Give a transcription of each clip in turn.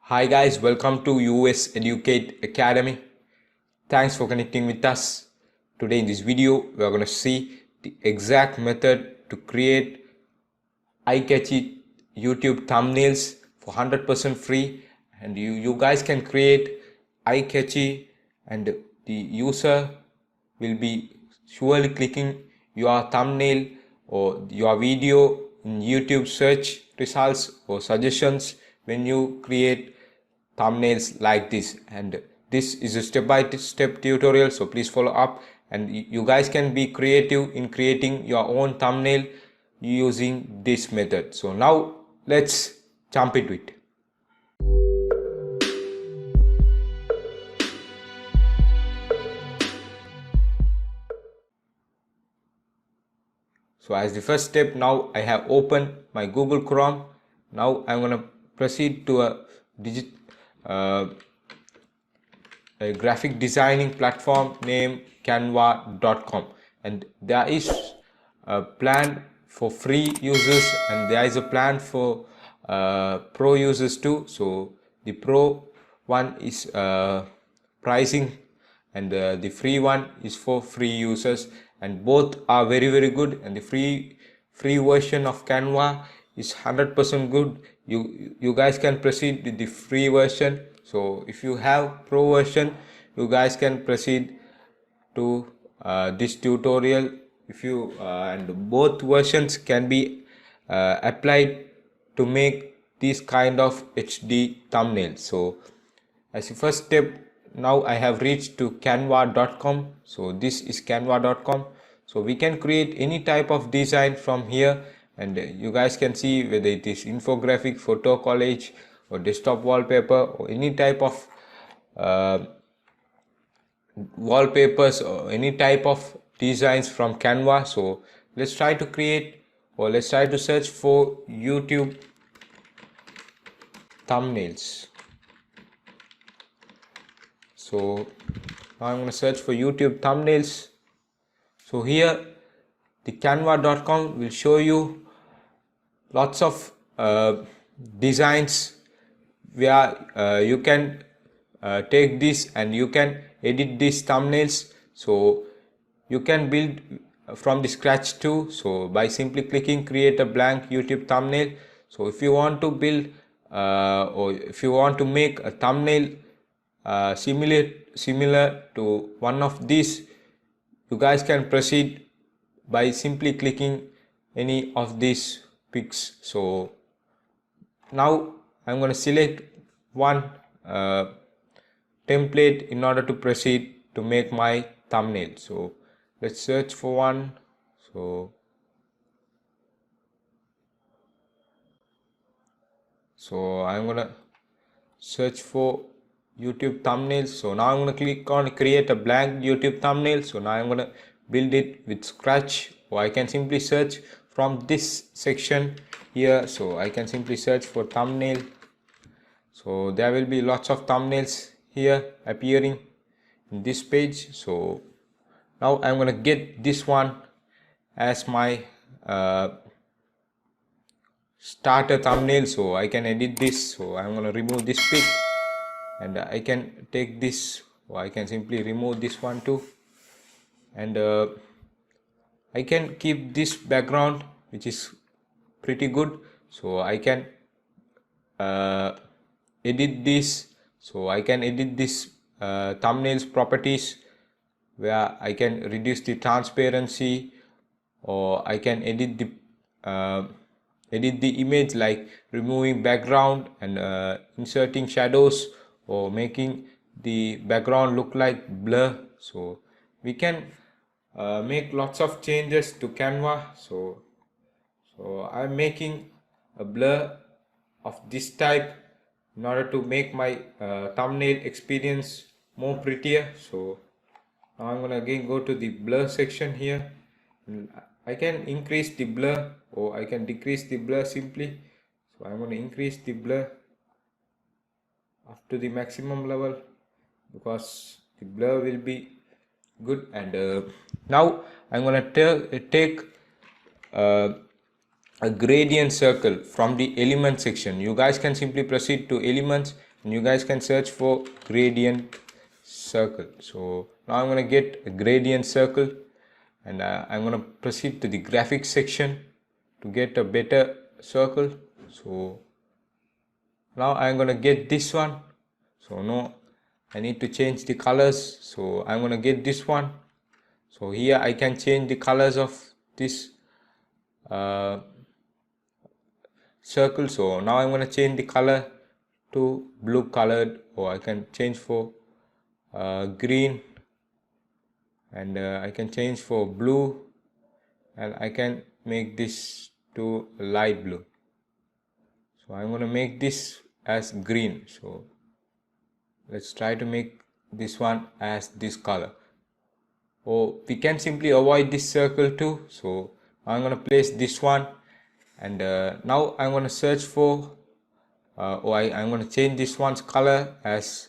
Hi guys, welcome to US Educate Academy. Thanks for connecting with us. Today in this video, we are going to see the exact method to create eye-catchy YouTube thumbnails for 100% free, and you guys can create eye-catchy and the user will be surely clicking your thumbnail or your video in YouTube search results or suggestions when you create thumbnails like this. And this is a step-by-step tutorial, so please follow up, and you guys can be creative in creating your own thumbnail using this method. So now let's jump into it. So as the first step, now I have opened my Google Chrome. Now I'm going to proceed to a graphic designing platform named canva.com, and there is a plan for free users and there is a plan for pro users too. So the pro one is pricing and the free one is for free users, and both are very good. And the free version of Canva is 100% good. You guys can proceed with the free version. So if you have pro version, you guys can proceed to this tutorial. If you and both versions can be applied to make this kind of HD thumbnail. So as a first step, now I have reached to canva.com. so this is canva.com. so we can create any type of design from here, and you guys can see whether it is infographic, photo collage or desktop wallpaper or any type of wallpapers or any type of designs from Canva. So let's try to create, or let's try to search for YouTube thumbnails. So now I'm going to search for YouTube thumbnails. So here the canva.com will show you lots of designs where you can take this and you can edit these thumbnails. So you can build from the scratch too, so by simply clicking create a blank YouTube thumbnail. So if you want to build or if you want to make a thumbnail similar to one of these, you guys can proceed by simply clicking any of these pics. So now I'm going to select one template in order to proceed to make my thumbnail. So let's search for one. So I'm gonna search for YouTube thumbnails. So now I'm gonna click on create a blank YouTube thumbnail. So now I'm gonna build it with scratch, or I can simply search from this section here. So I can simply search for thumbnail. So there will be lots of thumbnails here appearing in this page. So now I'm gonna get this one as my starter thumbnail. So I can edit this. So I'm gonna remove this pic and I can take this, or I can simply remove this one too, and I can keep this background which is pretty good. So I can edit this. So I can edit this thumbnails properties where I can reduce the transparency, or I can edit the image, like removing background and inserting shadows or making the background look like blur. So we can make lots of changes to Canva. So I'm making a blur of this type in order to make my thumbnail experience more prettier. So now I'm gonna again go to the blur section here, and I can increase the blur or I can decrease the blur simply. So I'm going to increase the blur up to the maximum level because the blur will be good. And now I'm going to take a gradient circle from the element section. You guys can simply proceed to elements and you guys can search for gradient circle. So now I'm going to get a gradient circle, and I'm going to proceed to the graphics section to get a better circle. So now I'm going to get this one. So no, I need to change the colors, so I'm going to get this one. So here I can change the colors of this circle. So now I'm going to change the color to blue colored, or I can change for green, and I can change for blue, and I can make this to light blue. So I'm going to make this as green. So let's try to make this one as this color. Or we can simply avoid this circle too. So I'm going to place this one, and now I'm going to search for I'm going to change this one's color as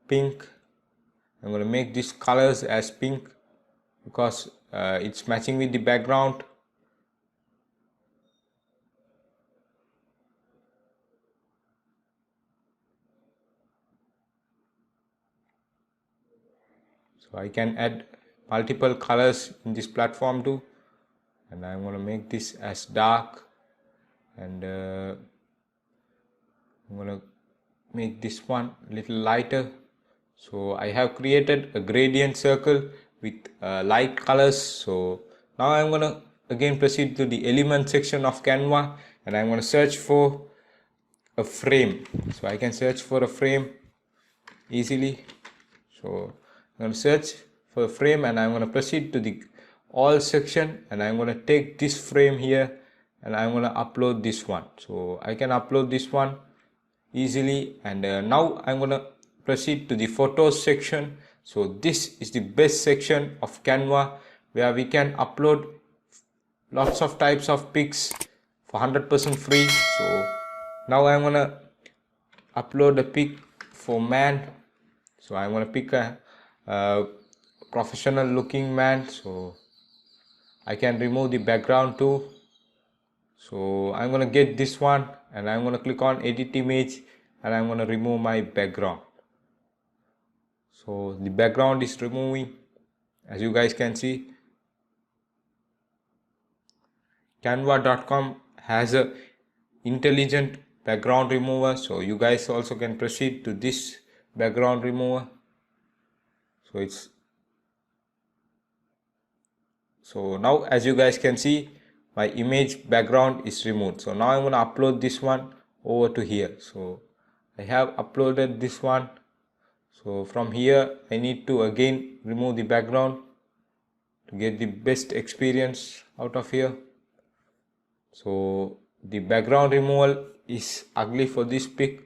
pink. I'm going to make these colors as pink because it's matching with the background. So I can add multiple colors in this platform too, and I'm going to make this as dark, and I'm going to make this one a little lighter. So I have created a gradient circle with light colors. So now I'm going to again proceed to the element section of Canva, and I'm going to search for a frame. So I can search for a frame easily. So I'm going to search for a frame, and I'm going to proceed to the all section, and I'm going to take this frame here, and I'm going to upload this one. So I can upload this one easily, and now I'm going to proceed to the photos section. So this is the best section of Canva, where we can upload lots of types of pics for 100% free. So now I'm going to upload a pic for man. So I'm going to pick a professional looking man. So I can remove the background too. So I'm going to get this one, and I'm going to click on edit image, and I'm going to remove my background. So the background is removing, as you guys can see. Canva.com has a intelligent background remover, so you guys also can proceed to this background remover. So now as you guys can see, my image background is removed. So now I'm going to upload this one over to here. So I have uploaded this one. So from here I need to again remove the background to get the best experience out of here. So the background removal is ugly for this pic,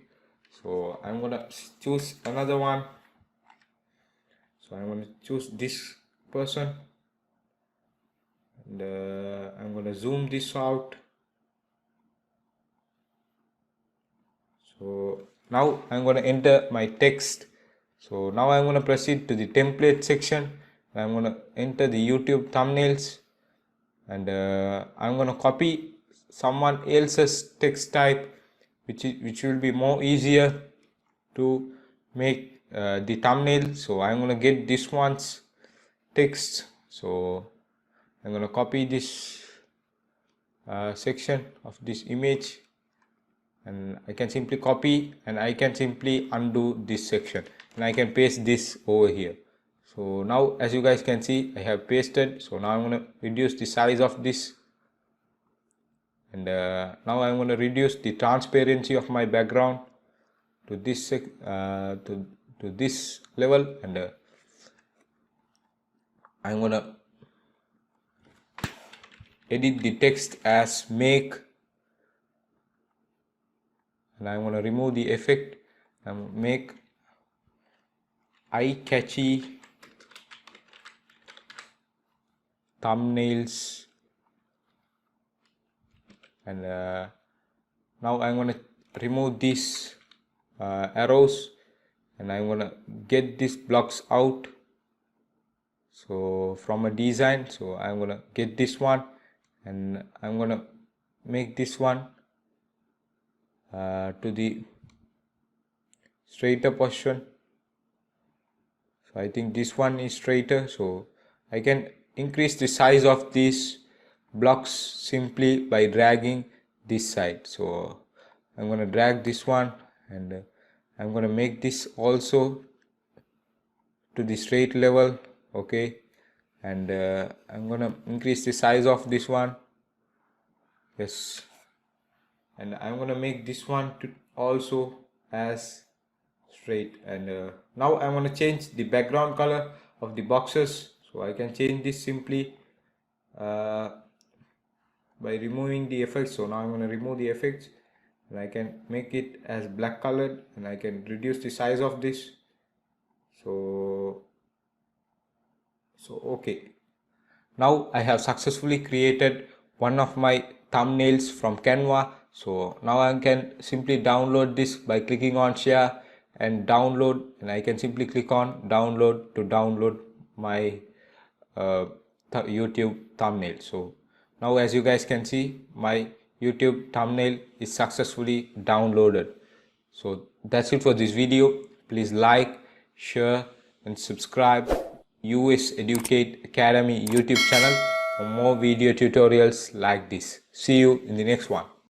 so I'm gonna choose another one. So I'm gonna choose this person, and I'm gonna zoom this out. So now I'm gonna enter my text. So now I'm gonna proceed to the template section. I'm gonna enter the YouTube thumbnails, and I'm gonna copy someone else's text type, which will be more easier to make the thumbnail. So I'm gonna get this one's text. So I'm gonna copy this section of this image, and I can simply copy, and I can simply undo this section, and I can paste this over here. So now as you guys can see, I have pasted. So now I'm going to reduce the size of this, and now I'm going to reduce the transparency of my background to this to this level, and I'm going to edit the text as make, and I'm going to remove the effect and make eye-catchy thumbnails, and now I'm going to remove these arrows, and I'm going to get these blocks out. So from a design, so I'm going to get this one, and I'm going to make this one to the straighter position. So I think this one is straighter, so I can increase the size of these blocks simply by dragging this side. So I'm going to drag this one, and I'm going to make this also to the straight level. Okay, and I'm going to increase the size of this one. Yes, and I'm going to make this one to also as straight. And now I want to change the background color of the boxes, so I can change this simply by removing the effects. So now I'm going to remove the effects, and I can make it as black colored, and I can reduce the size of this. So okay, now I have successfully created one of my thumbnails from Canva. So now I can simply download this by clicking on share and download, and I can simply click on download to download my YouTube thumbnail. So now, as you guys can see, my YouTube thumbnail is successfully downloaded. So that's it for this video. Please like, share and subscribe US Educate Academy YouTube channel for more video tutorials like this. See you in the next one.